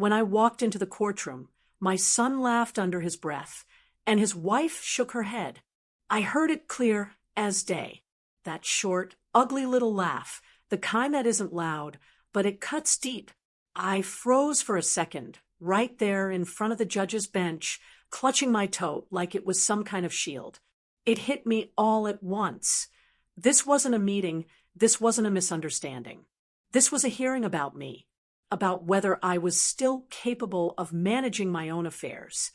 When I walked into the courtroom, my son laughed under his breath, and his wife shook her head. I heard it clear as day. That short, ugly little laugh, the kind that isn't loud, but it cuts deep. I froze for a second, right there in front of the judge's bench, clutching my tote like it was some kind of shield. It hit me all at once. This wasn't a meeting, this wasn't a misunderstanding. This was a hearing about me, about whether I was still capable of managing my own affairs.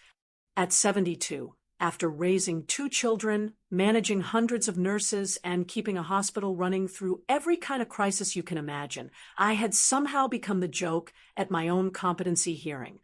At 72, after raising 2 children, managing hundreds of nurses, and keeping a hospital running through every kind of crisis you can imagine, I had somehow become the joke at my own competency hearing.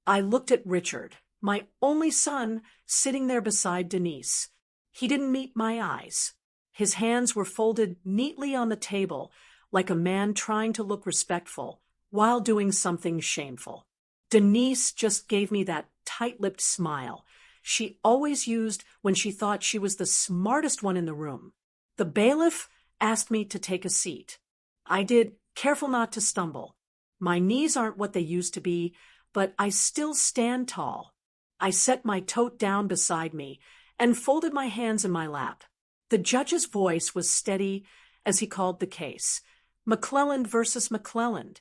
I looked at Richard, my only son, sitting there beside Denise. He didn't meet my eyes. His hands were folded neatly on the table, like a man trying to look respectful while doing something shameful. Denise just gave me that tight-lipped smile she always used when she thought she was the smartest one in the room. The bailiff asked me to take a seat. I did, careful not to stumble. My knees aren't what they used to be, but I still stand tall. I set my tote down beside me and folded my hands in my lap. The judge's voice was steady as he called the case. McClelland versus McClelland.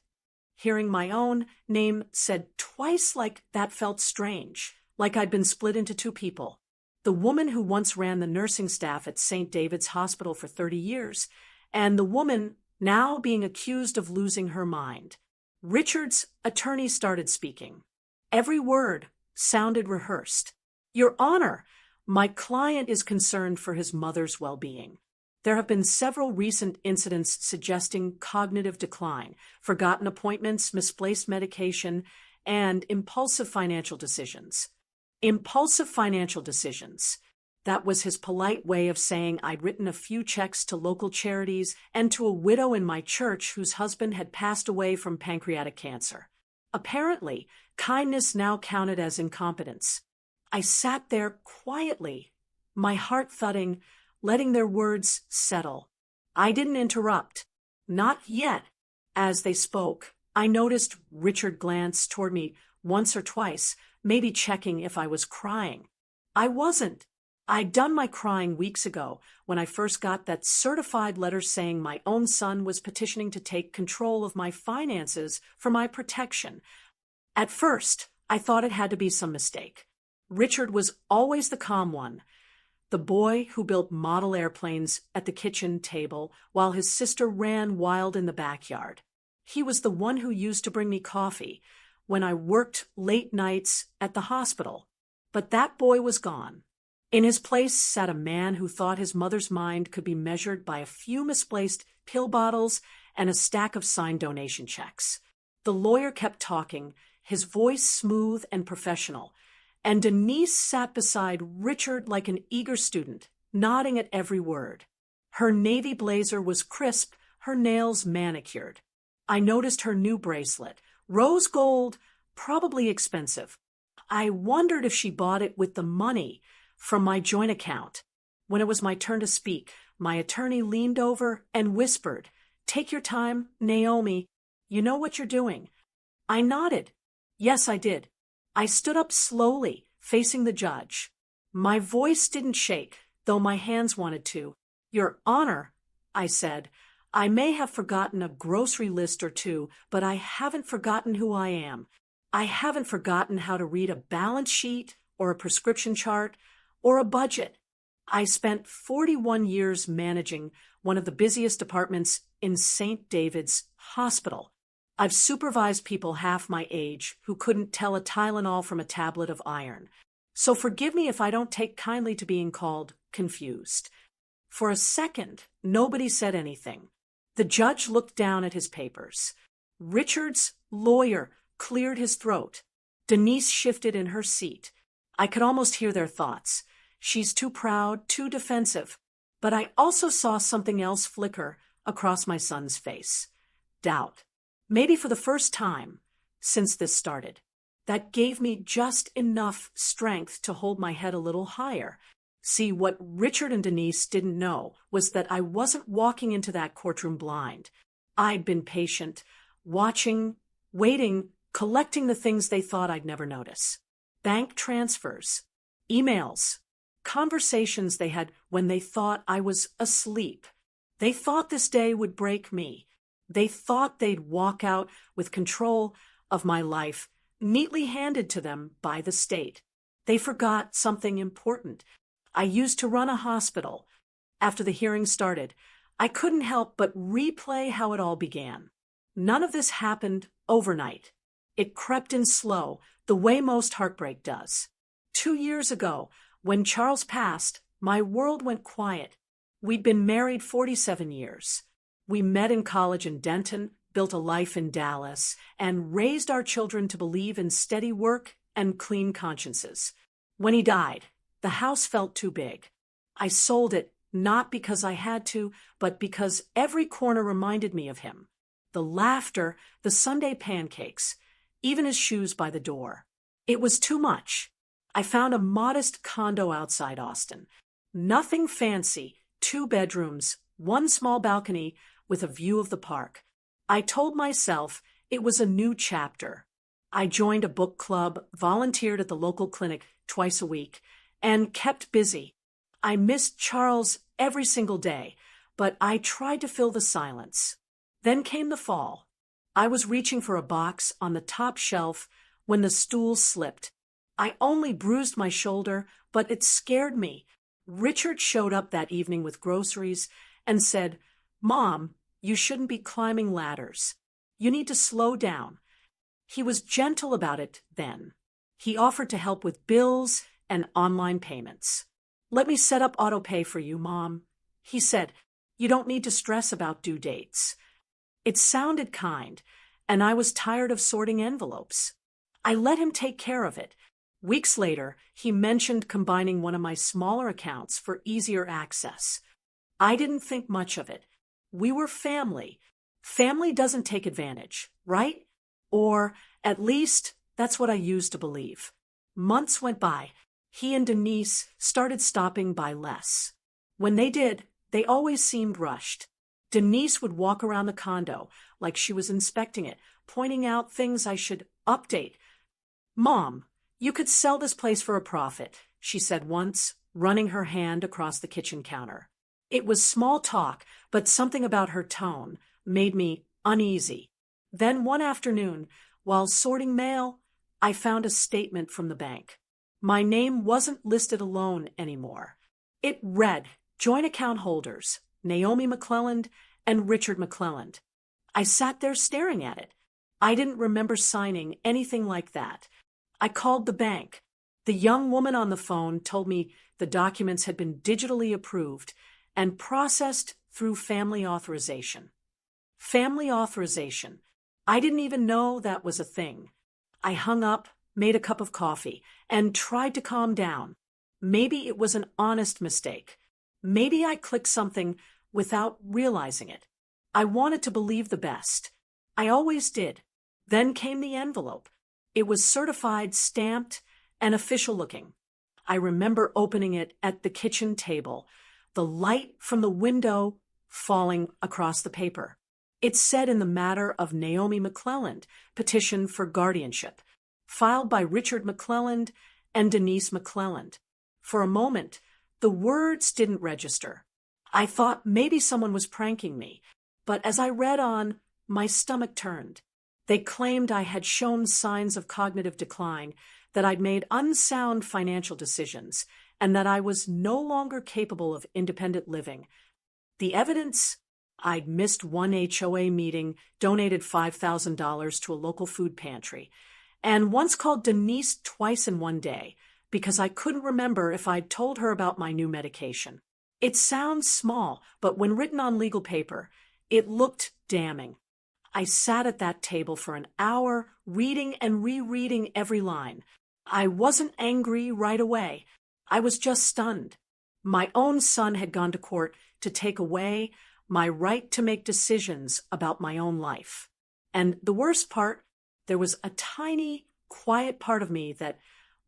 Hearing my own name said twice like that felt strange, like I'd been split into 2 people. The woman who once ran the nursing staff at St. David's Hospital for 30 years, and the woman now being accused of losing her mind. Richard's attorney started speaking. Every word sounded rehearsed. Your Honor, my client is concerned for his mother's well-being. There have been several recent incidents suggesting cognitive decline, forgotten appointments, misplaced medication, and impulsive financial decisions. Impulsive financial decisions. That was his polite way of saying I'd written a few checks to local charities and to a widow in my church whose husband had passed away from pancreatic cancer. Apparently, kindness now counted as incompetence. I sat there quietly, my heart thudding, letting their words settle. I didn't interrupt. Not yet. As they spoke, I noticed Richard glance toward me once or twice, maybe checking if I was crying. I wasn't. I'd done my crying weeks ago when I first got that certified letter saying my own son was petitioning to take control of my finances for my protection. At first, I thought it had to be some mistake. Richard was always the calm one, the boy who built model airplanes at the kitchen table while his sister ran wild in the backyard. He was the one who used to bring me coffee when I worked late nights at the hospital. But that boy was gone. In his place sat a man who thought his mother's mind could be measured by a few misplaced pill bottles and a stack of signed donation checks. The lawyer kept talking, his voice smooth and professional, and Denise sat beside Richard like an eager student, nodding at every word. Her navy blazer was crisp, her nails manicured. I noticed her new bracelet, rose gold, probably expensive. I wondered if she bought it with the money from my joint account. When it was my turn to speak, my attorney leaned over and whispered, "Take your time, Naomi. You know what you're doing." I nodded. Yes, I did. I stood up slowly, facing the judge. My voice didn't shake, though my hands wanted to. "Your Honor," I said, "I may have forgotten a grocery list or 2, but I haven't forgotten who I am. I haven't forgotten how to read a balance sheet or a prescription chart or a budget. I spent 41 years managing one of the busiest departments in St. David's Hospital. I've supervised people half my age who couldn't tell a Tylenol from a tablet of iron. So forgive me if I don't take kindly to being called confused." For a second, nobody said anything. The judge looked down at his papers. Richard's lawyer cleared his throat. Denise shifted in her seat. I could almost hear their thoughts. She's too proud, too defensive. But I also saw something else flicker across my son's face. Doubt. Maybe for the first time since this started. That gave me just enough strength to hold my head a little higher. See, what Richard and Denise didn't know was that I wasn't walking into that courtroom blind. I'd been patient, watching, waiting collecting the things they thought I'd never notice. Bank transfers, emails, conversations they had when they thought I was asleep. They thought this day would break me. They thought they'd walk out with control of my life, neatly handed to them by the state. They forgot something important. I used to run a hospital. After the hearing started, I couldn't help but replay how it all began. None of this happened overnight. It crept in slow, the way most heartbreak does. 2 years ago, when Charles passed, my world went quiet. We'd been married 47 years. We met in college in Denton, built a life in Dallas, and raised our children to believe in steady work and clean consciences. When he died, the house felt too big. I sold it not because I had to, but because every corner reminded me of him. The laughter, the Sunday pancakes, even his shoes by the door. It was too much. I found a modest condo outside Austin. Nothing fancy, 2 bedrooms, 1 small balcony with a view of the park. I told myself it was a new chapter. I joined a book club, volunteered at the local clinic twice a week, and kept busy. I missed Charles every single day, but I tried to fill the silence. Then came the fall. I was reaching for a box on the top shelf when the stool slipped. I only bruised my shoulder, but it scared me. Richard showed up that evening with groceries and said, "Mom, you shouldn't be climbing ladders. You need to slow down." He was gentle about it then. He offered to help with bills and online payments. "Let me set up autopay for you, Mom." He said, "You don't need to stress about due dates." It sounded kind, and I was tired of sorting envelopes. I let him take care of it. Weeks later, he mentioned combining one of my smaller accounts for easier access. I didn't think much of it. We were family. Family doesn't take advantage, right? Or, at least, that's what I used to believe. Months went by. He and Denise started stopping by less. When they did, they always seemed rushed. Denise would walk around the condo like she was inspecting it, pointing out things I should update. "Mom, you could sell this place for a profit," she said once, running her hand across the kitchen counter. It was small talk, but something about her tone made me uneasy. Then one afternoon, while sorting mail, I found a statement from the bank. My name wasn't listed alone anymore. It read, "Joint account holders, Naomi McClelland and Richard McClelland." I sat there staring at it. I didn't remember signing anything like that. I called the bank. The young woman on the phone told me the documents had been digitally approved and processed through family authorization. Family authorization. I didn't even know that was a thing. I hung up, made a cup of coffee, and tried to calm down. Maybe it was an honest mistake. Maybe I clicked something without realizing it. I wanted to believe the best. I always did. Then came the envelope. It was certified, stamped, and official looking. I remember opening it at the kitchen table, the light from the window falling across the paper. It said in the matter of Naomi McClelland, petition for guardianship, filed by Richard McClelland and Denise McClelland. For a moment, the words didn't register. I thought maybe someone was pranking me, but as I read on, my stomach turned. They claimed I had shown signs of cognitive decline, that I'd made unsound financial decisions, and that I was no longer capable of independent living. The evidence? I'd missed one HOA meeting, donated $5,000 to a local food pantry, and once called Denise twice in one day because I couldn't remember if I'd told her about my new medication. It sounds small, but when written on legal paper, it looked damning. I sat at that table for an hour, reading and rereading every line. I wasn't angry right away. I was just stunned. My own son had gone to court to take away my right to make decisions about my own life. And the worst part, there was a tiny, quiet part of me that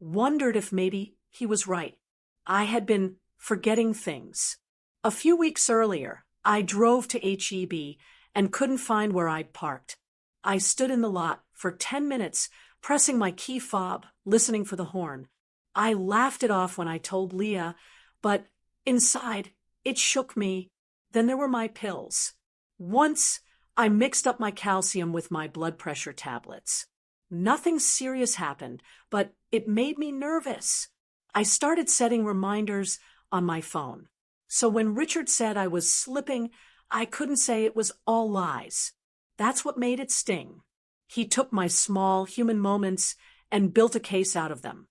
wondered if maybe he was right. I had been forgetting things. A few weeks earlier, I drove to HEB and couldn't find where I'd parked. I stood in the lot for 10 minutes, pressing my key fob, listening for the horn. I laughed it off when I told Leah, but inside, it shook me. Then there were my pills. Once, I mixed up my calcium with my blood pressure tablets. Nothing serious happened, but it made me nervous. I started setting reminders on my phone. So when Richard said I was slipping, I couldn't say it was all lies. That's what made it sting. He took my small human moments and built a case out of them.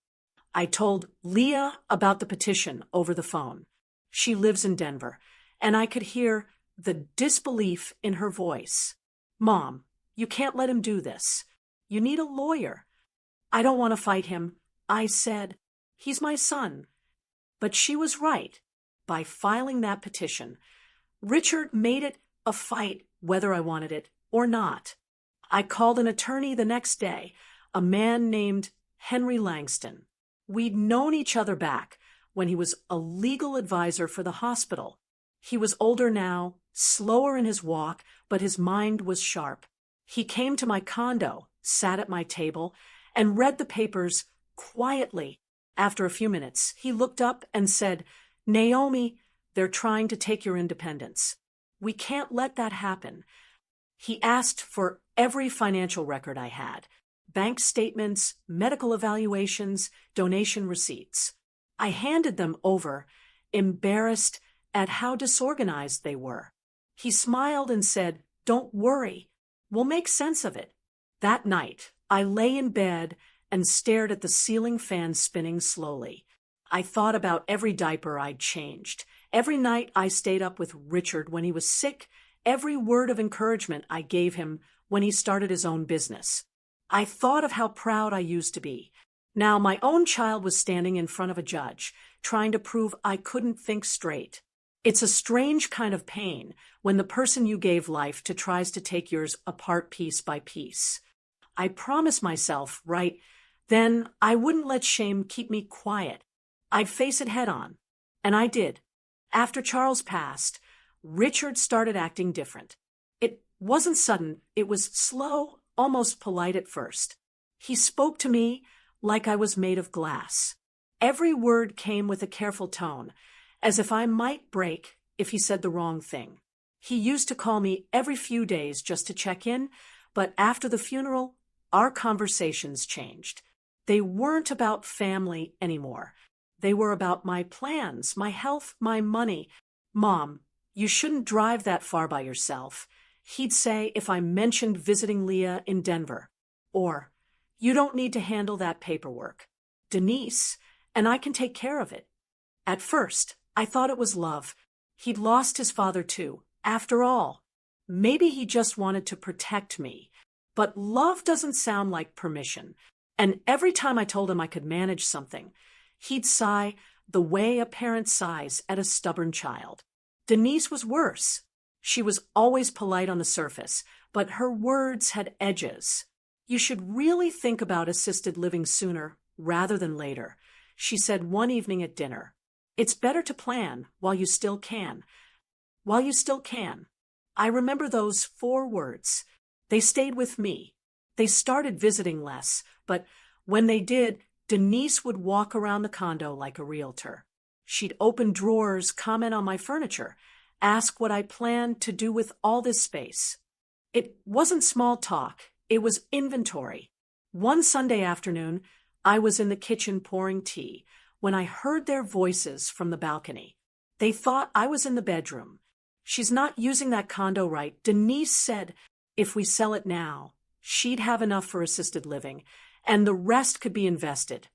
I told Leah about the petition over the phone. She lives in Denver, and I could hear the disbelief in her voice. Mom, you can't let him do this. You need a lawyer. I don't want to fight him. I said, he's my son. But she was right. By filing that petition, Richard made it a fight whether I wanted it or not. I called an attorney the next day, a man named Henry Langston. We'd known each other back when he was a legal advisor for the hospital. He was older now, slower in his walk, but his mind was sharp. He came to my condo, sat at my table, and read the papers quietly. After a few minutes, he looked up and said, Naomi, they're trying to take your independence. We can't let that happen. He asked for every financial record I had, bank statements, medical evaluations, donation receipts. I handed them over, embarrassed at how disorganized they were. He smiled and said, Don't worry, we'll make sense of it. That night, I lay in bed and stared at the ceiling fan spinning slowly. I thought about every diaper I'd changed, every night I stayed up with Richard when he was sick, every word of encouragement I gave him when he started his own business. I thought of how proud I used to be. Now my own child was standing in front of a judge, trying to prove I couldn't think straight. It's a strange kind of pain when the person you gave life to tries to take yours apart piece by piece. I promised myself, right then, I wouldn't let shame keep me quiet. I'd face it head on. And I did. After Charles passed, Richard started acting different. It wasn't sudden, it was slow, almost polite at first. He spoke to me like I was made of glass. Every word came with a careful tone, as if I might break if he said the wrong thing. He used to call me every few days just to check in, but after the funeral, our conversations changed. They weren't about family anymore. They were about my plans, my health, my money. Mom, you shouldn't drive that far by yourself. He'd say if I mentioned visiting Leah in Denver. Or, you don't need to handle that paperwork. Denise, and I can take care of it. At first, I thought it was love. He'd lost his father too. After all, maybe he just wanted to protect me. But love doesn't sound like permission. And every time I told him I could manage something, he'd sigh the way a parent sighs at a stubborn child. Denise was worse. She was always polite on the surface, but her words had edges. You should really think about assisted living sooner rather than later, she said one evening at dinner. It's better to plan while you still can. While you still can. I remember those 4 words. They stayed with me. They started visiting less, but when they did, Denise would walk around the condo like a realtor. She'd open drawers, comment on my furniture, ask what I planned to do with all this space. It wasn't small talk, it was inventory. One Sunday afternoon, I was in the kitchen pouring tea when I heard their voices from the balcony. They thought I was in the bedroom. She's not using that condo right. Denise said if we sell it now, she'd have enough for assisted living, and the rest could be invested.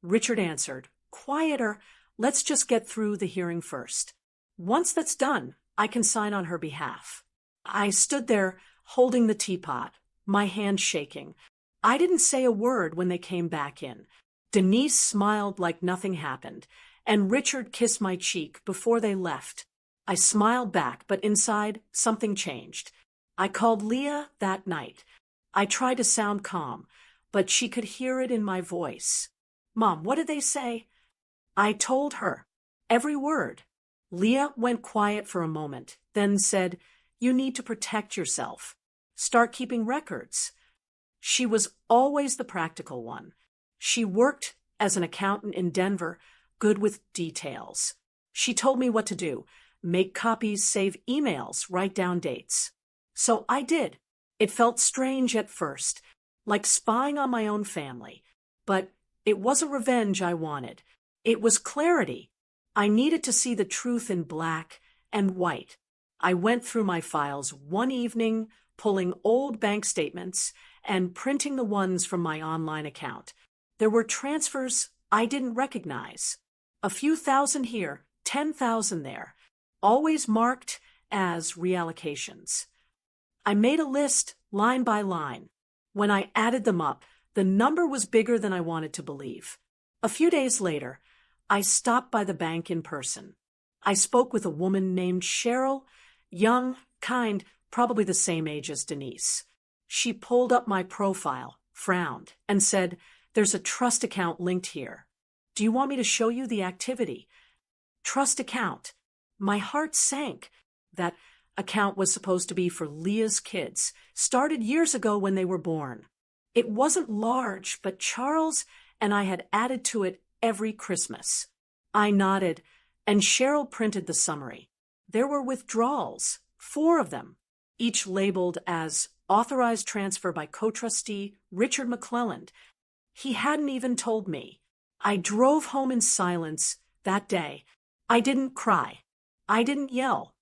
Richard answered, Quieter, let's just get through the hearing first. Once that's done, I can sign on her behalf. I stood there holding the teapot, my hand shaking. I didn't say a word when they came back in. Denise smiled like nothing happened, and Richard kissed my cheek before they left. I smiled back, but inside, something changed. I called Leah that night. I tried to sound calm, but she could hear it in my voice. Mom, what did they say? I told her. Every word. Leah went quiet for a moment, then said, You need to protect yourself. start keeping records. She was always the practical one. She worked as an accountant in Denver, good with details. She told me what to do: make copies, save emails, write down dates. So I did. It felt strange at first, like spying on my own family. But it wasn't revenge I wanted. It was clarity. I needed to see the truth in black and white. I went through my files one evening, pulling old bank statements and printing the ones from my online account. There were transfers I didn't recognize. A few thousand here, 10,000 there, always marked as reallocations. I made a list line by line. When I added them up, the number was bigger than I wanted to believe. A few days later, I stopped by the bank in person. I spoke with a woman named Cheryl, young, kind, probably the same age as Denise. She pulled up my profile, frowned, and said, "There's a trust account linked here. Do you want me to show you the activity?" Trust account. My heart sank. That account was supposed to be for Leah's kids, started years ago when they were born. It wasn't large, but Charles and I had added to it every Christmas. I nodded, and Cheryl printed the summary. There were withdrawals, 4 of them, each labeled as authorized transfer by co-trustee Richard McClelland. He hadn't even told me. I drove home in silence that day. I didn't cry. I didn't yell.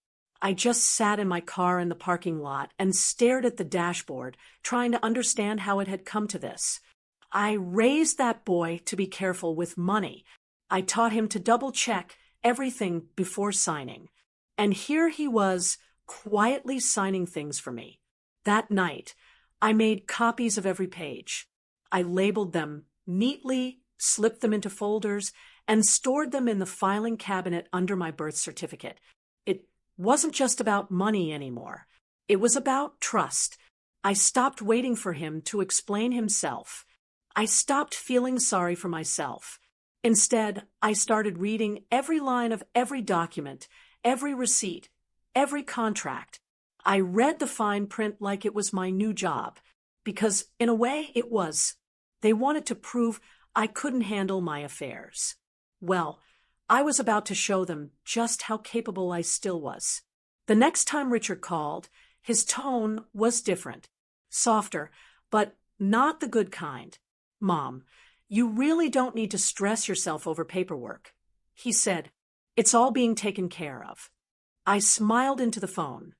I just sat in my car in the parking lot and stared at the dashboard, trying to understand how it had come to this. I raised that boy to be careful with money. I taught him to double-check everything before signing. And here he was, quietly signing things for me. That night, I made copies of every page. I labeled them neatly, slipped them into folders, and stored them in the filing cabinet under my birth certificate. It wasn't just about money anymore. It was about trust. I stopped waiting for him to explain himself. I stopped feeling sorry for myself. Instead, I started reading every line of every document, every receipt, every contract. I read the fine print like it was my new job, because in a way it was. They wanted to prove I couldn't handle my affairs. Well, I was about to show them just how capable I still was. The next time Richard called, his tone was different, softer, but not the good kind. "Mom, you really don't need to stress yourself over paperwork," he said. "It's all being taken care of." I smiled into the phone.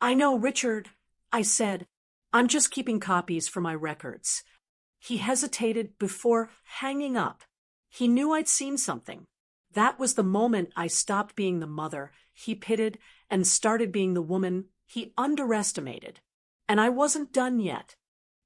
"I know, Richard," I said. "I'm just keeping copies for my records." He hesitated before hanging up. He knew I'd seen something. That was the moment I stopped being the mother he pitied and started being the woman he underestimated. And I wasn't done yet.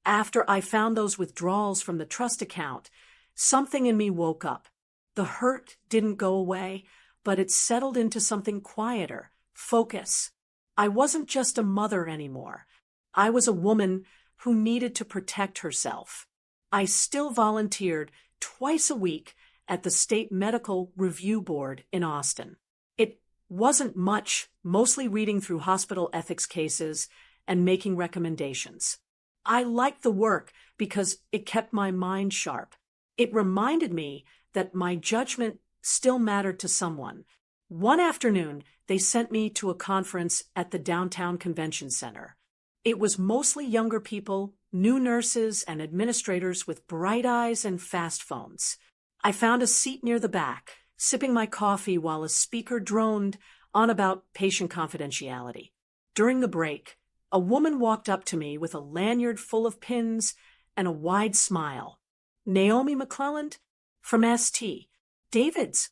After I found those withdrawals from the trust account, something in me woke up. The hurt didn't go away, but it settled into something quieter, focus. I wasn't just a mother anymore. I was a woman who needed to protect herself. I still volunteered twice a week at the State Medical Review Board in Austin. It wasn't much, mostly reading through hospital ethics cases and making recommendations. I liked the work because it kept my mind sharp. It reminded me that my judgment still mattered to someone. One afternoon, they sent me to a conference at the downtown convention center. It was mostly younger people, new nurses and administrators with bright eyes and fast phones. I found a seat near the back, sipping my coffee while a speaker droned on about patient confidentiality. During the break, a woman walked up to me with a lanyard full of pins and a wide smile. "Naomi McClelland? From ST. David's."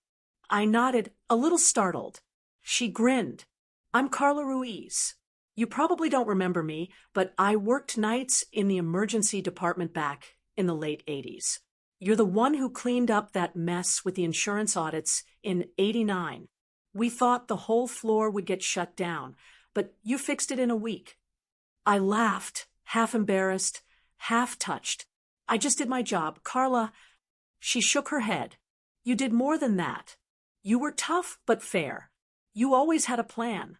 I nodded, a little startled. She grinned. "I'm Carla Ruiz. You probably don't remember me, but I worked nights in the emergency department back in the late 80s. You're the one who cleaned up that mess with the insurance audits in '89. We thought the whole floor would get shut down, but you fixed it in a week." I laughed, half embarrassed, half touched. "I just did my job, Carla." She shook her head. "You did more than that. You were tough but fair. You always had a plan."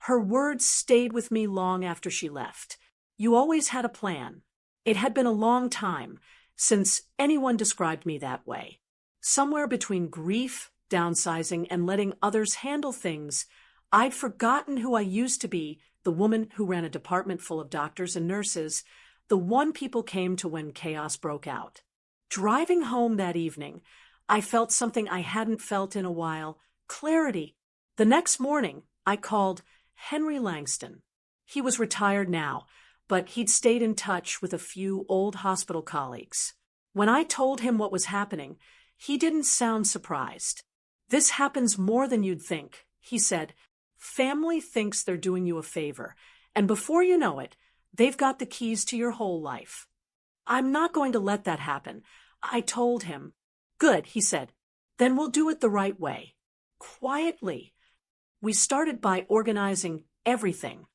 Her words stayed with me long after she left. You always had a plan. It had been a long time since anyone described me that way. Somewhere between grief, downsizing, and letting others handle things, I'd forgotten who I used to be, the woman who ran a department full of doctors and nurses, the one people came to when chaos broke out. Driving home that evening, I felt something I hadn't felt in a while: clarity. The next morning, I called Henry Langston. He was retired now, but he'd stayed in touch with a few old hospital colleagues. When I told him what was happening, he didn't sound surprised. "This happens more than you'd think," he said. "Family thinks they're doing you a favor, and before you know it, they've got the keys to your whole life." "I'm not going to let that happen," I told him. "Good," he said. "Then we'll do it the right way." Quietly. We started by organizing everything.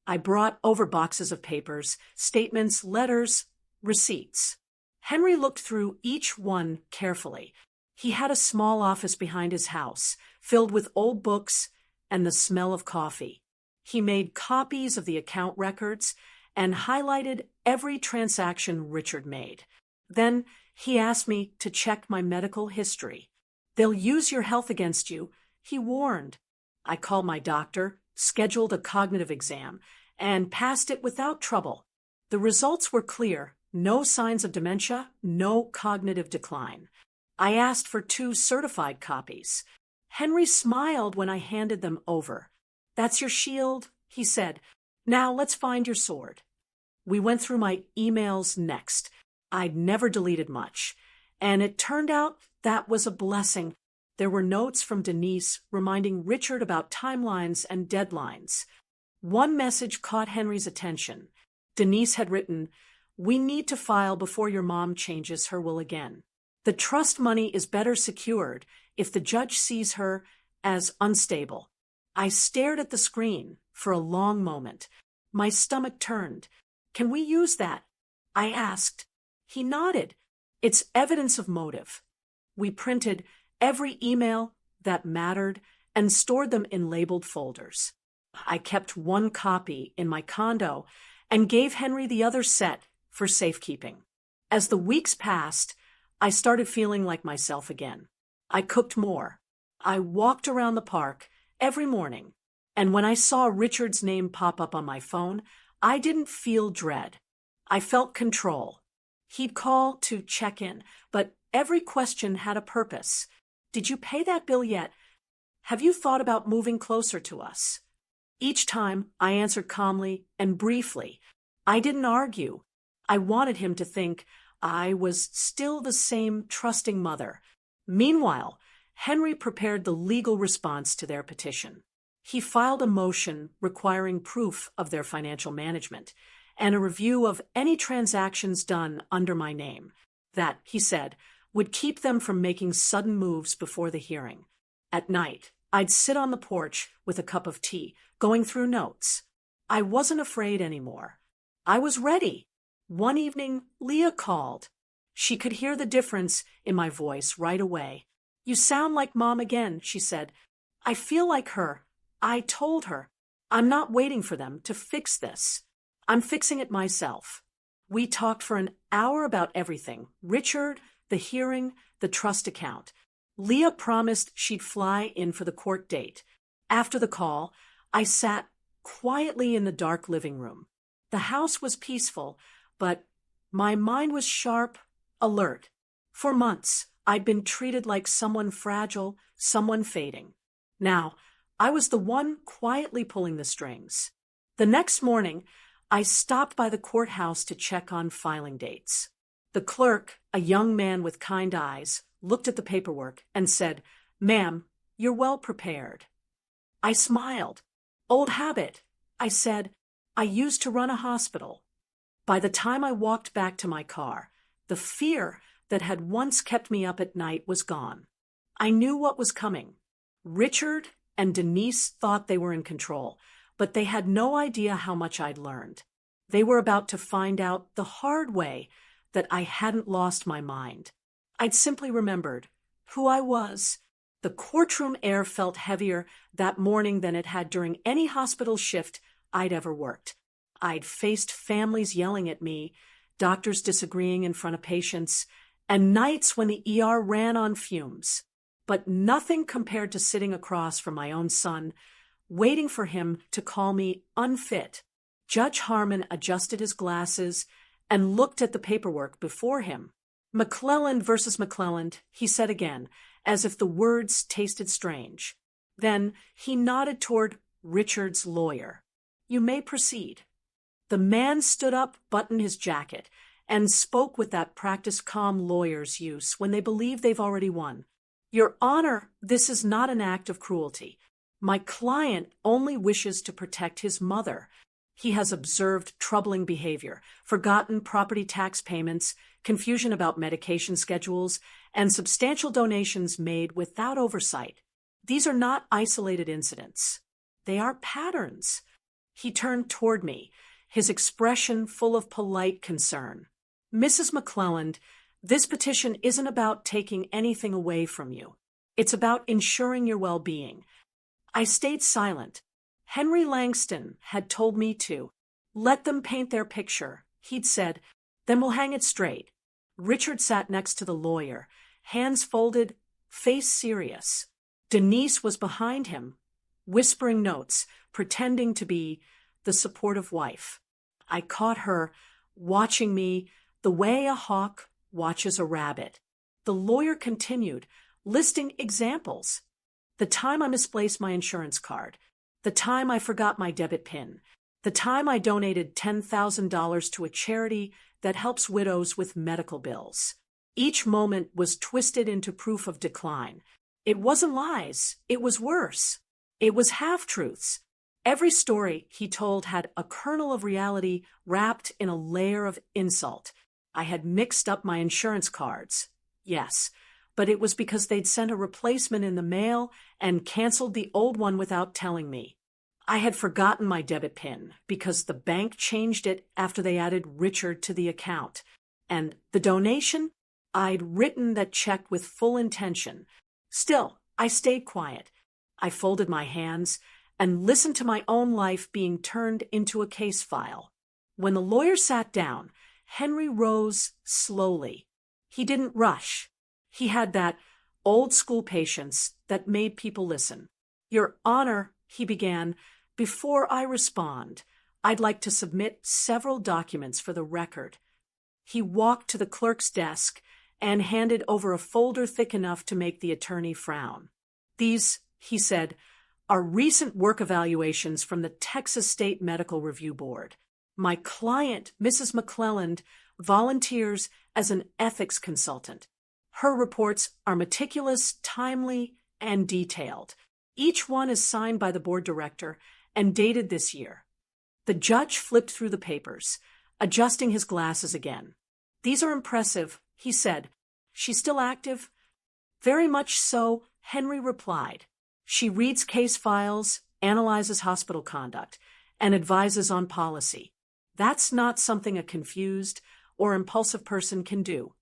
I brought over boxes of papers, statements, letters, receipts. Henry looked through each one carefully. He had a small office behind his house, filled with old books and the smell of coffee. He made copies of the account records and highlighted every transaction Richard made. Then he asked me to check my medical history. "They'll use your health against you," he warned. I called my doctor, scheduled a cognitive exam, and passed it without trouble. The results were clear: no signs of dementia, no cognitive decline. I asked for 2 certified copies. Henry smiled when I handed them over. "That's your shield," he said. "Now let's find your sword." We went through my emails next. I'd never deleted much, and it turned out that was a blessing. There were notes from Denise reminding Richard about timelines and deadlines. One message caught Henry's attention. Denise had written, "We need to file before your mom changes her will again. The trust money is better secured if the judge sees her as unstable." I stared at the screen for a long moment. My stomach turned. "Can we use that?" I asked. He nodded. "It's evidence of motive." We printed every email that mattered and stored them in labeled folders. I kept 1 copy in my condo and gave Henry the other set for safekeeping. As the weeks passed, I started feeling like myself again. I cooked more. I walked around the park every morning, and when I saw Richard's name pop up on my phone, I didn't feel dread. I felt control. He'd call to check in, but every question had a purpose. "Did you pay that bill yet? Have you thought about moving closer to us?" Each time, I answered calmly and briefly. I didn't argue. I wanted him to think I was still the same trusting mother. Meanwhile, Henry prepared the legal response to their petition. He filed a motion requiring proof of their financial management and a review of any transactions done under my name. That, he said, would keep them from making sudden moves before the hearing. At night, I'd sit on the porch with a cup of tea, going through notes. I wasn't afraid anymore. I was ready. One evening, Leah called. She could hear the difference in my voice right away. "You sound like Mom again," she said. "I feel like her." I told her, "I'm not waiting for them to fix this. I'm fixing it myself." We talked for an hour about everything: Richard, the hearing, the trust account. Leah promised she'd fly in for the court date. After the call, I sat quietly in the dark living room. The house was peaceful, but my mind was sharp, alert. For months, I'd been treated like someone fragile, someone fading. Now, I was the one quietly pulling the strings. The next morning, I stopped by the courthouse to check on filing dates. The clerk, a young man with kind eyes, looked at the paperwork and said, "Ma'am, you're well prepared." I smiled. "Old habit," I said. "I used to run a hospital." By the time I walked back to my car, the fear that had once kept me up at night was gone. I knew what was coming. Richard and Denise thought they were in control, but they had no idea how much I'd learned. They were about to find out the hard way that I hadn't lost my mind. I'd simply remembered who I was. The courtroom air felt heavier that morning than it had during any hospital shift I'd ever worked. I'd faced families yelling at me, doctors disagreeing in front of patients, and nights when the ER ran on fumes. But nothing compared to sitting across from my own son, waiting for him to call me unfit. Judge Harmon adjusted his glasses and looked at the paperwork before him. McClelland versus McClelland, he said again, as if the words tasted strange. Then he nodded toward Richard's lawyer. You may proceed. The man stood up, buttoned his jacket, and spoke with that practiced calm lawyers use when they believe they've already won. Your Honor, this is not an act of cruelty. My client only wishes to protect his mother. He has observed troubling behavior, forgotten property tax payments, confusion about medication schedules, and substantial donations made without oversight. These are not isolated incidents. They are patterns. He turned toward me, his expression full of polite concern. Mrs. McClelland, this petition isn't about taking anything away from you. It's about ensuring your well-being. I stayed silent. Henry Langston had told me to. Let them paint their picture, he'd said. Then we'll hang it straight. Richard sat next to the lawyer, hands folded, face serious. Denise was behind him, whispering notes, pretending to be the supportive wife. I caught her, watching me the way a hawk watches a rabbit. The lawyer continued, listing examples. The time I misplaced my insurance card. The time I forgot my debit PIN. The time I donated $10,000 to a charity that helps widows with medical bills. Each moment was twisted into proof of decline. It wasn't lies. It was worse. It was half-truths. Every story he told had a kernel of reality wrapped in a layer of insult. I had mixed up my insurance cards. Yes, but it was because they'd sent a replacement in the mail and canceled the old one without telling me. I had forgotten my debit PIN because the bank changed it after they added Richard to the account. And the donation? I'd written that check with full intention. Still, I stayed quiet. I folded my hands and listened to my own life being turned into a case file. When the lawyer sat down, Henry rose slowly. He didn't rush. He had that old-school patience that made people listen. Your Honor, he began, before I respond, I'd like to submit several documents for the record. He walked to the clerk's desk and handed over a folder thick enough to make the attorney frown. These, he said, are recent work evaluations from the Texas State Medical Review Board. My client, Mrs. McClelland, volunteers as an ethics consultant. Her reports are meticulous, timely, and detailed. Each one is signed by the board director and dated this year. The judge flipped through the papers, adjusting his glasses again. These are impressive, he said. She's still active? Very much so, Henry replied. She reads case files, analyzes hospital conduct, and advises on policy. That's not something a confused or impulsive person can do.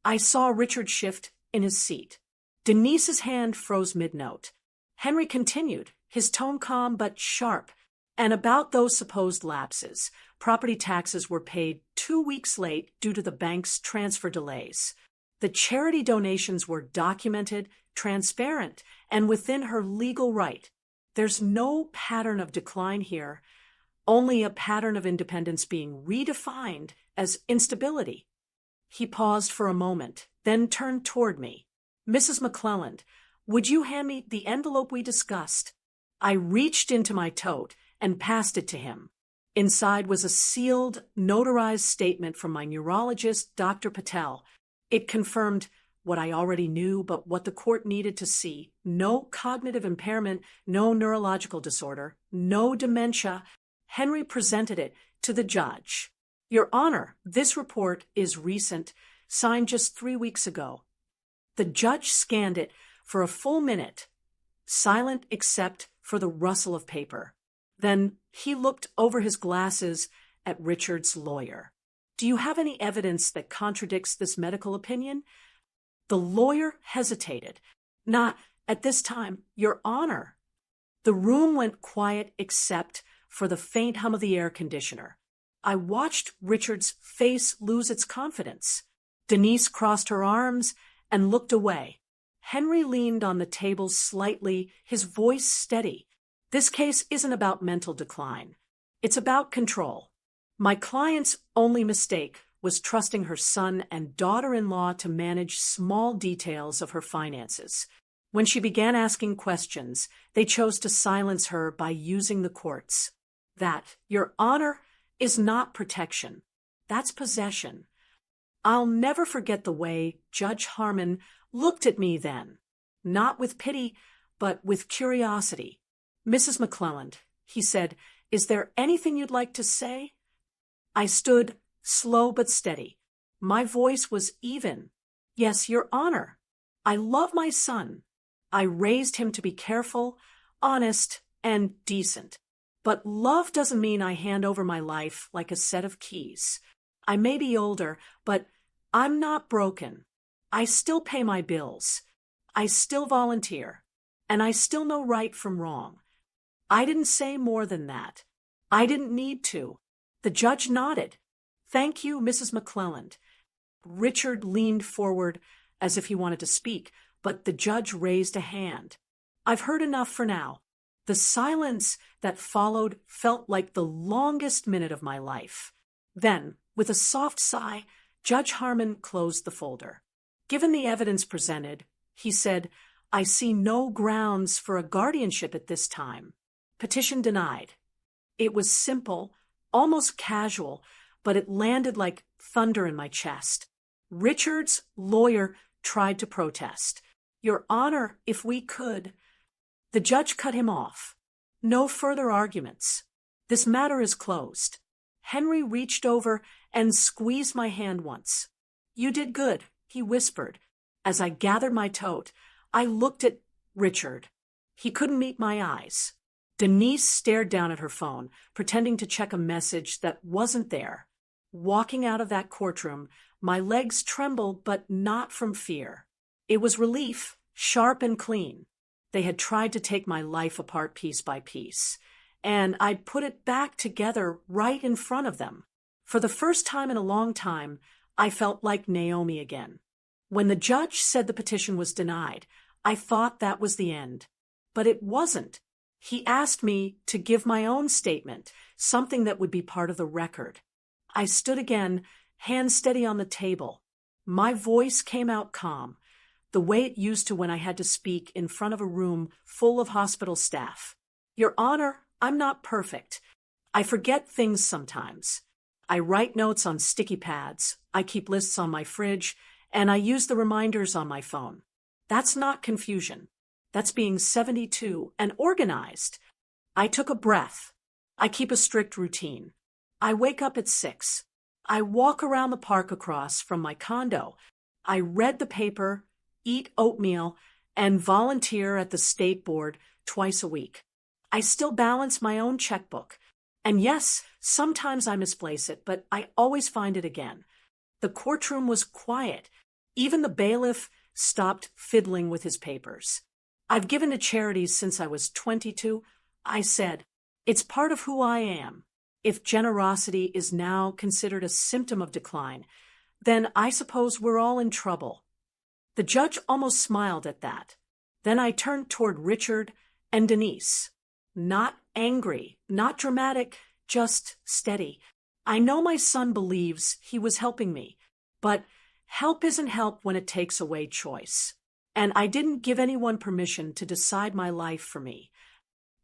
I saw Richard shift in his seat. Denise's hand froze mid-note. Henry continued, his tone calm but sharp. And about those supposed lapses, property taxes were paid 2 weeks late due to the bank's transfer delays. The charity donations were documented, transparent, and within her legal right. There's no pattern of decline here, only a pattern of independence being redefined as instability. He paused for a moment, then turned toward me. Mrs. McClelland, would you hand me the envelope we discussed? I reached into my tote and passed it to him. Inside was a sealed, notarized statement from my neurologist, Dr. Patel. It confirmed what I already knew, but what the court needed to see. No cognitive impairment, no neurological disorder, no dementia. Henry presented it to the judge. Your Honor, this report is recent, signed just 3 weeks ago. The judge scanned it for a full minute, silent except for the rustle of paper. Then he looked over his glasses at Richard's lawyer. Do you have any evidence that contradicts this medical opinion? The lawyer hesitated. Not at this time, Your Honor. The room went quiet except for the faint hum of the air conditioner. I watched Richard's face lose its confidence. Denise crossed her arms and looked away. Henry leaned on the table slightly, his voice steady. This case isn't about mental decline. It's about control. My client's only mistake was trusting her son and daughter-in-law to manage small details of her finances. When she began asking questions, they chose to silence her by using the courts. That, Your Honor, is not protection. That's possession. I'll never forget the way Judge Harmon looked at me then. Not with pity, but with curiosity. "Mrs. McClelland," he said, "is there anything you'd like to say?" I stood, slow but steady. My voice was even. "Yes, Your Honor. I love my son. I raised him to be careful, honest, and decent. But love doesn't mean I hand over my life like a set of keys. I may be older, but I'm not broken. I still pay my bills. I still volunteer. And I still know right from wrong." I didn't say more than that. I didn't need to. The judge nodded. "Thank you, Mrs. McClelland." Richard leaned forward as if he wanted to speak, but the judge raised a hand. "I've heard enough for now." The silence that followed felt like the longest minute of my life. Then, with a soft sigh, Judge Harmon closed the folder. "Given the evidence presented," he said, "I see no grounds for a guardianship at this time. Petition denied." It was simple, almost casual, but it landed like thunder in my chest. Richard's lawyer tried to protest. "Your Honor, if we could—" The judge cut him off. "No further arguments. This matter is closed." Henry reached over and squeezed my hand once. "You did good," he whispered. As I gathered my tote, I looked at Richard. He couldn't meet my eyes. Denise stared down at her phone, pretending to check a message that wasn't there. Walking out of that courtroom, my legs trembled, but not from fear. It was relief, sharp and clean. They had tried to take my life apart piece by piece, and I'd put it back together right in front of them. For the first time in a long time, I felt like Naomi again. When the judge said the petition was denied, I thought that was the end. But it wasn't. He asked me to give my own statement, something that would be part of the record. I stood again, hands steady on the table. My voice came out calm, the way it used to when I had to speak in front of a room full of hospital staff. "Your Honor, I'm not perfect. I forget things sometimes. I write notes on sticky pads, I keep lists on my fridge, and I use the reminders on my phone. That's not confusion. That's being 72 and organized. I took a breath. I keep a strict routine. I wake up at 6. I walk around the park across from my condo. I read the paper, eat oatmeal, and volunteer at the state board twice a week. I still balance my own checkbook. And yes, sometimes I misplace it, but I always find it again. The courtroom was quiet. Even the bailiff stopped fiddling with his papers. "I've given to charities since I was 22, I said. It's part of who I am. If generosity is now considered a symptom of decline, then I suppose we're all in trouble." The judge almost smiled at that. Then I turned toward Richard and Denise. Not angry, not dramatic, just steady. "I know my son believes he was helping me, but help isn't help when it takes away choice. And I didn't give anyone permission to decide my life for me."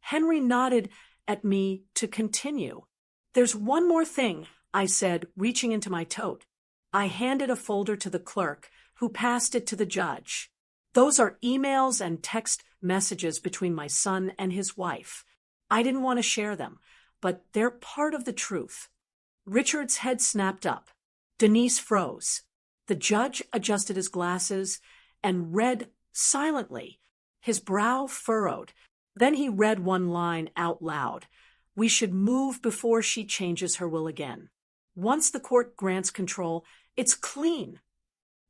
Henry nodded at me to continue. "There's one more thing," I said, reaching into my tote. I handed a folder to the clerk, who passed it to the judge. "Those are emails and text messages between my son and his wife. I didn't want to share them, but they're part of the truth." Richard's head snapped up. Denise froze. The judge adjusted his glasses and read silently. His brow furrowed. Then he read one line out loud. "We should move before she changes her will again. Once the court grants control, it's clean."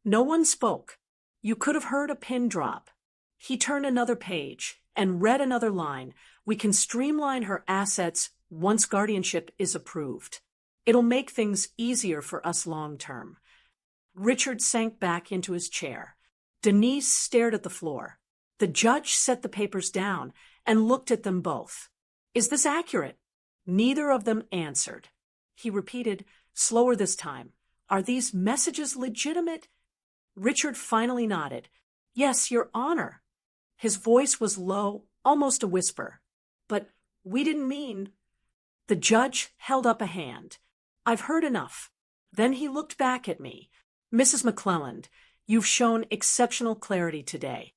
No one spoke. You could have heard a pin drop. He turned another page and read another line. "We can streamline her assets once guardianship is approved. It'll make things easier for us long term. Richard sank back into his chair. Denise stared at the floor. The judge set the papers down and looked at them both. Is this accurate? Neither of them answered. He repeated, slower this time. Are these messages legitimate? Richard finally nodded. Yes, Your Honor. His voice was low, almost a whisper. But we didn't mean... The judge held up a hand. I've heard enough. Then he looked back at me. Mrs. McClelland, you've shown exceptional clarity today.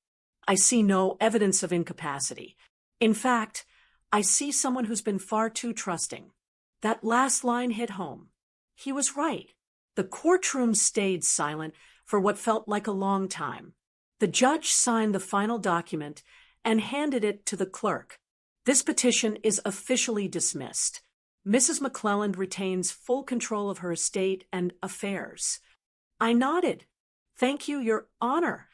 I see no evidence of incapacity. In fact, I see someone who's been far too trusting. That last line hit home. He was right. The courtroom stayed silent for what felt like a long time. The judge signed the final document and handed it to the clerk. This petition is officially dismissed. Mrs. McClelland retains full control of her estate and affairs. I nodded. Thank you, Your Honor.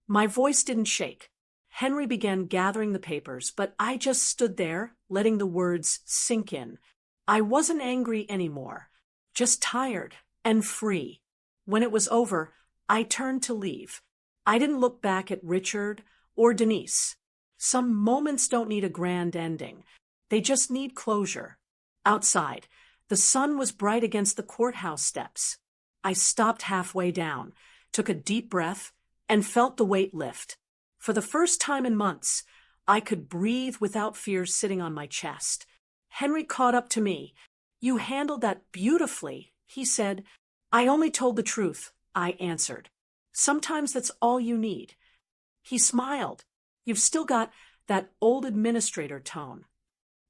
My voice didn't shake. Henry began gathering the papers, but I just stood there, letting the words sink in. I wasn't angry anymore, just tired and free. When it was over, I turned to leave. I didn't look back at Richard or Denise. Some moments don't need a grand ending. They just need closure. Outside, the sun was bright against the courthouse steps. I stopped halfway down, took a deep breath, and felt the weight lift. For the first time in months, I could breathe without fear sitting on my chest. Henry caught up to me. You handled that beautifully, he said. I only told the truth, I answered. Sometimes that's all you need. He smiled. You've still got that old administrator tone.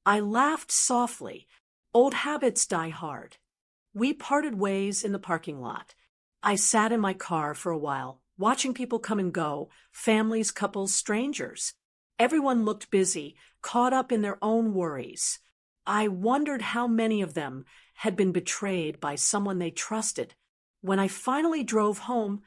I laughed softly. Old habits die hard. We parted ways in the parking lot. I sat in my car for a while, watching people come and go, families, couples, strangers. Everyone looked busy, caught up in their own worries. I wondered how many of them had been betrayed by someone they trusted. When I finally drove home,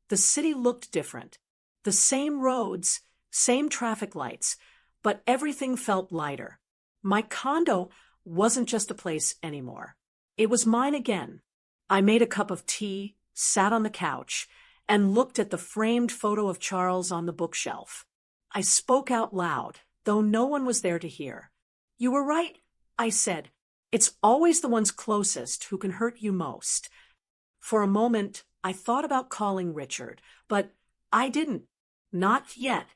the city looked different. The same roads, same traffic lights, but everything felt lighter. My condo wasn't just a place anymore. It was mine again. I made a cup of tea, sat on the couch, and looked at the framed photo of Charles on the bookshelf. I spoke out loud, though no one was there to hear. You were right, I said. It's always the ones closest who can hurt you most. For a moment, I thought about calling Richard, but I didn't. Not yet.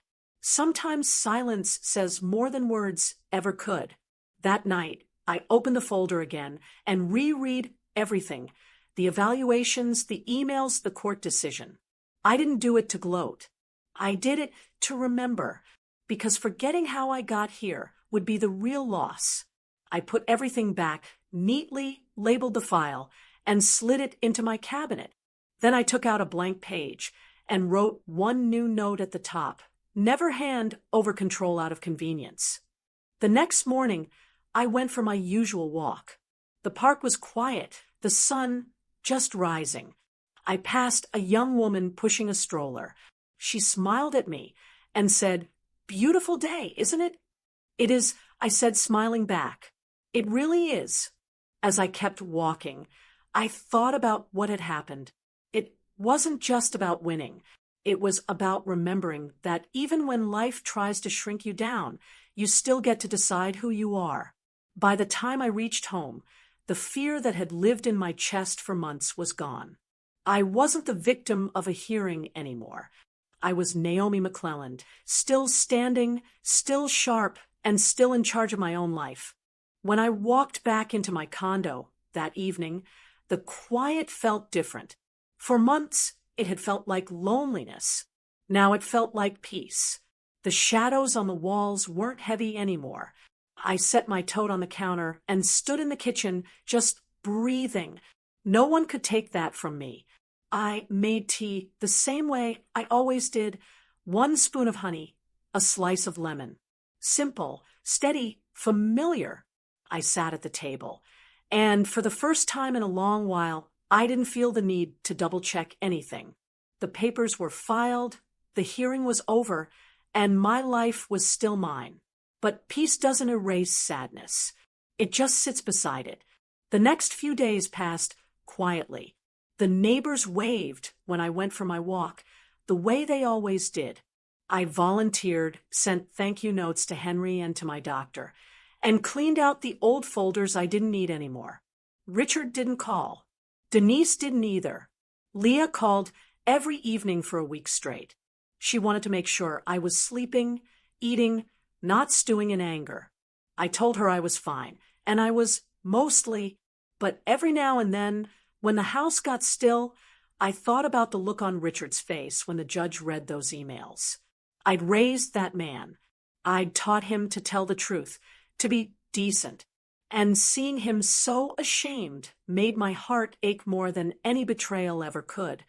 Sometimes silence says more than words ever could. That night, I opened the folder again and reread everything. The evaluations, the emails, the court decision. I didn't do it to gloat. I did it to remember, because forgetting how I got here would be the real loss. I put everything back, neatly labeled the file, and slid it into my cabinet. Then I took out a blank page and wrote one new note at the top. Never hand over control out of convenience. The next morning, I went for my usual walk. The park was quiet, the sun just rising. I passed a young woman pushing a stroller. She smiled at me and said, "Beautiful day, isn't it?" "It is," I said, smiling back. "It really is." As I kept walking, I thought about what had happened. It wasn't just about winning. It was about remembering that even when life tries to shrink you down, you still get to decide who you are. By the time I reached home, the fear that had lived in my chest for months was gone. I wasn't the victim of a hearing anymore. I was Naomi McClelland, still standing, still sharp, and still in charge of my own life. When I walked back into my condo that evening, the quiet felt different. For months, it had felt like loneliness. Now it felt like peace. The shadows on the walls weren't heavy anymore. I set my tote on the counter and stood in the kitchen, just breathing. No one could take that from me. I made tea the same way I always did. 1 spoon of honey, a slice of lemon. Simple, steady, familiar. I sat at the table, and for the first time in a long while, I didn't feel the need to double-check anything. The papers were filed, the hearing was over, and my life was still mine. But peace doesn't erase sadness. It just sits beside it. The next few days passed quietly. The neighbors waved when I went for my walk, the way they always did. I volunteered, sent thank you notes to Henry and to my doctor, and cleaned out the old folders I didn't need anymore. Richard didn't call. Denise didn't either. Leah called every evening for a week straight. She wanted to make sure I was sleeping, eating, not stewing in anger. I told her I was fine, and I was mostly, but every now and then, when the house got still, I thought about the look on Richard's face when the judge read those emails. I'd raised that man. I'd taught him to tell the truth, to be decent. And seeing him so ashamed made my heart ache more than any betrayal ever could.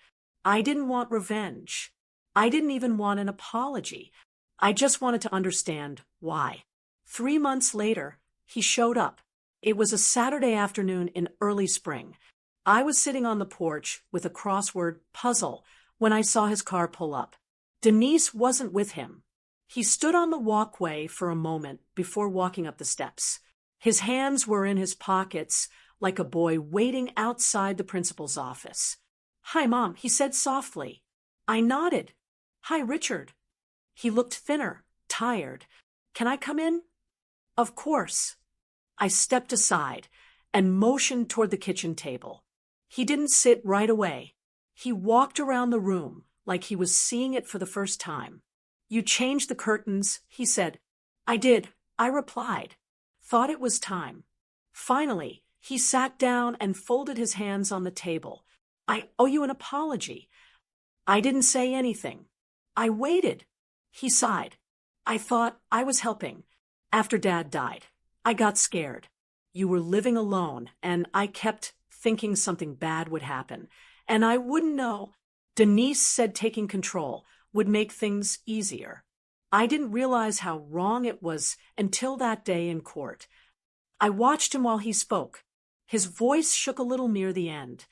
I didn't want revenge. I didn't even want an apology. I just wanted to understand why. 3 months later, he showed up. It was a Saturday afternoon in early spring. I was sitting on the porch with a crossword puzzle when I saw his car pull up. Denise wasn't with him. He stood on the walkway for a moment before walking up the steps. His hands were in his pockets, like a boy waiting outside the principal's office. "Hi, Mom," he said softly. I nodded. "Hi, Richard." He looked thinner, tired. "Can I come in?" "Of course." I stepped aside and motioned toward the kitchen table. He didn't sit right away. He walked around the room like he was seeing it for the first time. "You changed the curtains," he said. "I did," I replied. Thought it was time. Finally, he sat down and folded his hands on the table. "I owe you an apology." I didn't say anything. I waited. He sighed. "I thought I was helping. After Dad died, I got scared. You were living alone, and I kept thinking something bad would happen. And I wouldn't know." Denise said taking control would make things easier. I didn't realize how wrong it was until that day in court. I watched him while he spoke. His voice shook a little near the end.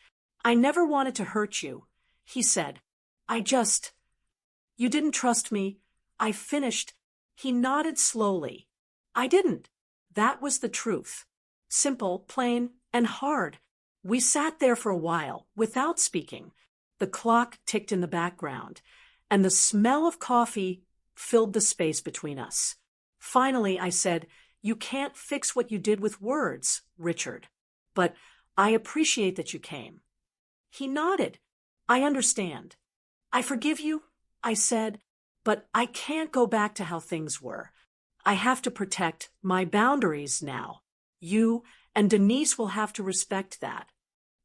"I never wanted to hurt you," he said. You didn't trust me. I finished." He nodded slowly. "I didn't." That was the truth. Simple, plain, and hard. We sat there for a while, without speaking. The clock ticked in the background, and the smell of coffee filled the space between us. Finally, I said, "You can't fix what you did with words, Richard. But I appreciate that you came." He nodded. "I understand." "I forgive you," I said, "but I can't go back to how things were. I have to protect my boundaries now. You and Denise will have to respect that."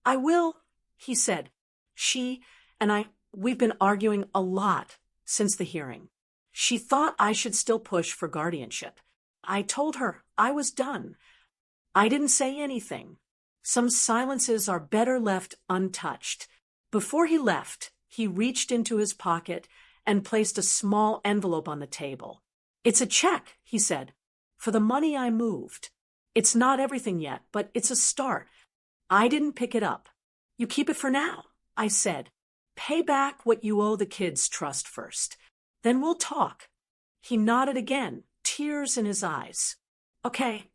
"I will," he said. "She and we've been arguing a lot since the hearing. She thought I should still push for guardianship. I told her I was done. I didn't say anything. Some silences are better left untouched." Before he left, he reached into his pocket and placed a small envelope on the table. "It's a check," he said, "for the money I moved. It's not everything yet, but it's a start." I didn't pick it up. "You keep it for now," I said. "Pay back what you owe the kids' trust first. Then we'll talk." He nodded again, tears in his eyes. "Okay."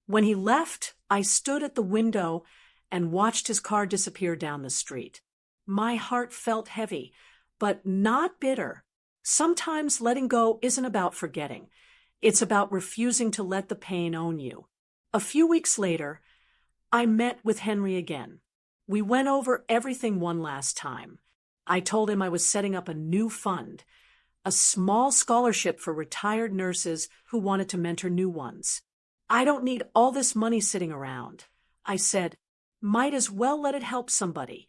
When he left, I stood at the window and watched his car disappear down the street. My heart felt heavy, but not bitter. Sometimes letting go isn't about forgetting. It's about refusing to let the pain own you. A few weeks later, I met with Henry again. We went over everything one last time. I told him I was setting up a new fund, a small scholarship for retired nurses who wanted to mentor new ones. "I don't need all this money sitting around," I said. "Might as well let it help somebody."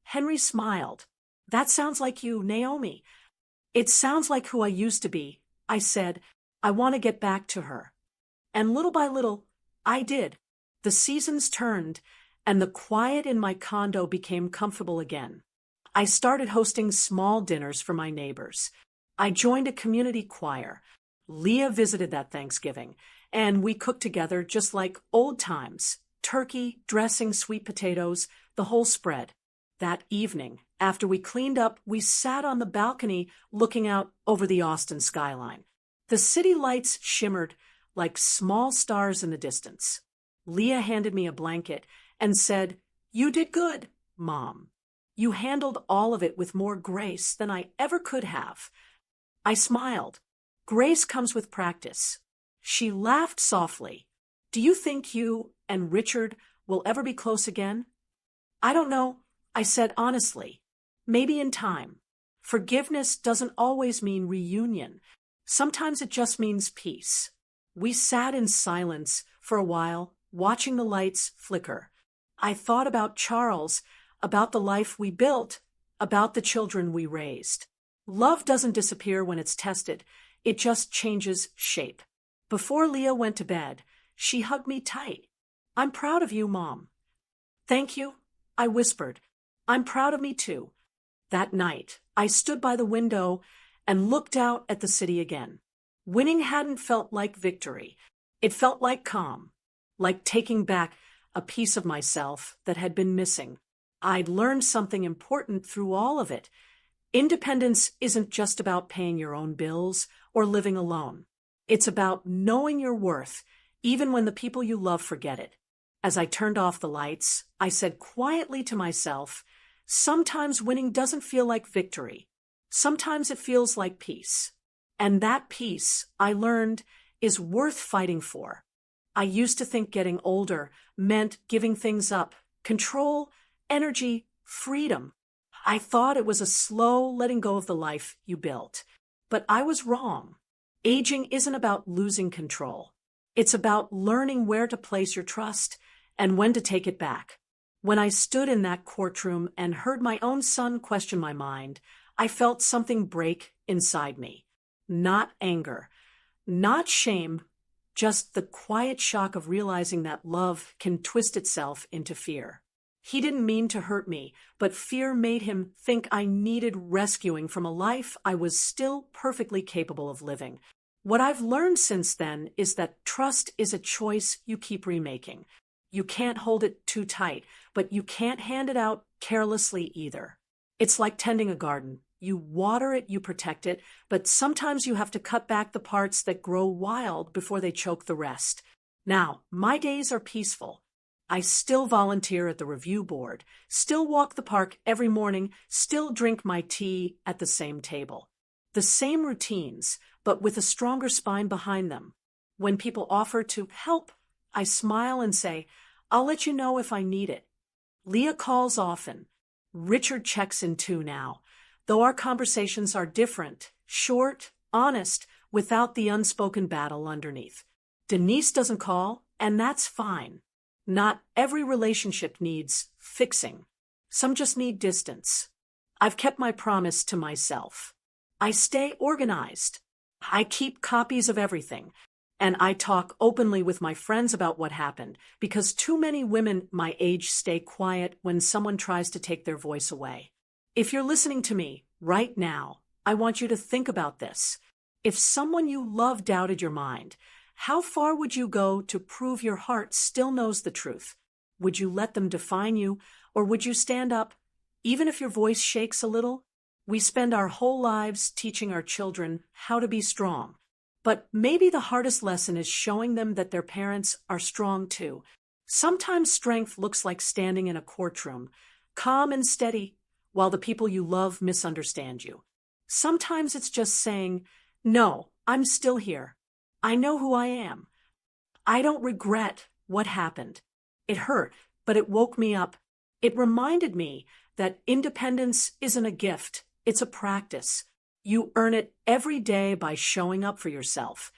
Henry smiled. "That sounds like you, Naomi." "It sounds like who I used to be," I said. "I want to get back to her." And little by little, I did. The seasons turned, and the quiet in my condo became comfortable again. I started hosting small dinners for my neighbors. I joined a community choir. Leah visited that Thanksgiving, and we cooked together just like old times. Turkey, dressing, sweet potatoes, the whole spread. That evening, after we cleaned up, we sat on the balcony looking out over the Austin skyline. The city lights shimmered like small stars in the distance. Leah handed me a blanket and said, "You did good, Mom. You handled all of it with more grace than I ever could have." I smiled. Grace comes with practice. She laughed softly. "Do you think you and Richard will ever be close again?" "I don't know," I said honestly. "Maybe in time. Forgiveness doesn't always mean reunion. Sometimes it just means peace." We sat in silence for a while, watching the lights flicker. I thought about Charles, about the life we built, about the children we raised. Love doesn't disappear when it's tested. It just changes shape. Before Leah went to bed, she hugged me tight. "I'm proud of you, Mom." "Thank you," I whispered. "I'm proud of me too." That night, I stood by the window and looked out at the city again. Winning hadn't felt like victory. It felt like calm, like taking back a piece of myself that had been missing. I'd learned something important through all of it. Independence isn't just about paying your own bills or living alone. It's about knowing your worth, even when the people you love forget it. As I turned off the lights, I said quietly to myself, sometimes winning doesn't feel like victory. Sometimes it feels like peace. And that peace, I learned, is worth fighting for. I used to think getting older meant giving things up, control, energy, freedom. I thought it was a slow letting go of the life you built. But I was wrong. Aging isn't about losing control. It's about learning where to place your trust and when to take it back. When I stood in that courtroom and heard my own son question my mind, I felt something break inside me. Not anger, not shame, just the quiet shock of realizing that love can twist itself into fear. He didn't mean to hurt me, but fear made him think I needed rescuing from a life I was still perfectly capable of living. What I've learned since then is that trust is a choice you keep remaking. You can't hold it too tight, but you can't hand it out carelessly either. It's like tending a garden. You water it, you protect it, but sometimes you have to cut back the parts that grow wild before they choke the rest. Now, my days are peaceful. I still volunteer at the review board, still walk the park every morning, still drink my tea at the same table. The same routines, but with a stronger spine behind them. When people offer to help, I smile and say, "I'll let you know if I need it." Leah calls often. Richard checks in too now. Though our conversations are different, short, honest, without the unspoken battle underneath. Denise doesn't call, and that's fine. Not every relationship needs fixing. Some just need distance. I've kept my promise to myself. I stay organized. I keep copies of everything. And I talk openly with my friends about what happened, because too many women my age stay quiet when someone tries to take their voice away. If you're listening to me right now, I want you to think about this. If someone you love doubted your mind, how far would you go to prove your heart still knows the truth? Would you let them define you, or would you stand up, even if your voice shakes a little? We spend our whole lives teaching our children how to be strong. But maybe the hardest lesson is showing them that their parents are strong too. Sometimes strength looks like standing in a courtroom, calm and steady, while the people you love misunderstand you. Sometimes it's just saying, "No, I'm still here. I know who I am. I don't regret what happened. It hurt, but it woke me up. It reminded me that independence isn't a gift, it's a practice. You earn it every day by showing up for yourself,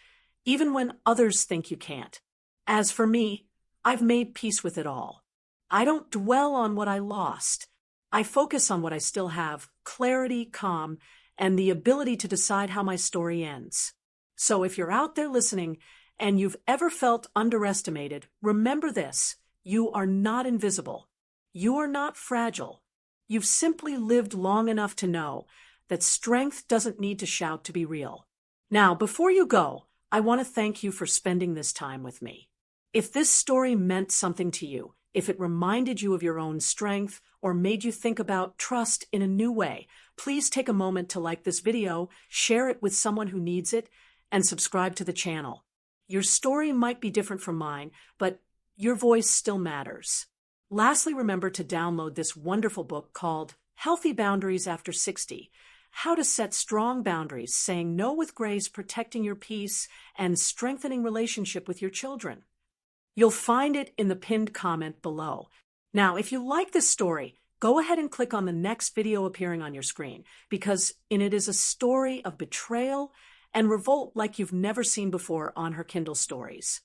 even when others think you can't." As for me, I've made peace with it all. I don't dwell on what I lost. I focus on what I still have, clarity, calm, and the ability to decide how my story ends. So if you're out there listening and you've ever felt underestimated, remember this: you are not invisible. You are not fragile. You've simply lived long enough to know that strength doesn't need to shout to be real. Now, before you go, I want to thank you for spending this time with me. If this story meant something to you, if it reminded you of your own strength or made you think about trust in a new way, please take a moment to like this video, share it with someone who needs it, and subscribe to the channel. Your story might be different from mine, but Your voice still matters. Lastly, remember to download this wonderful book called Healthy Boundaries After 60. How to set strong boundaries, saying no with grace, protecting your peace, and strengthening relationship with your children. You'll find it in the pinned comment below. Now, if you like this story, go ahead and click on the next video appearing on your screen, because in it is a story of betrayal and revolt like you've never seen before on Her Kindle Stories.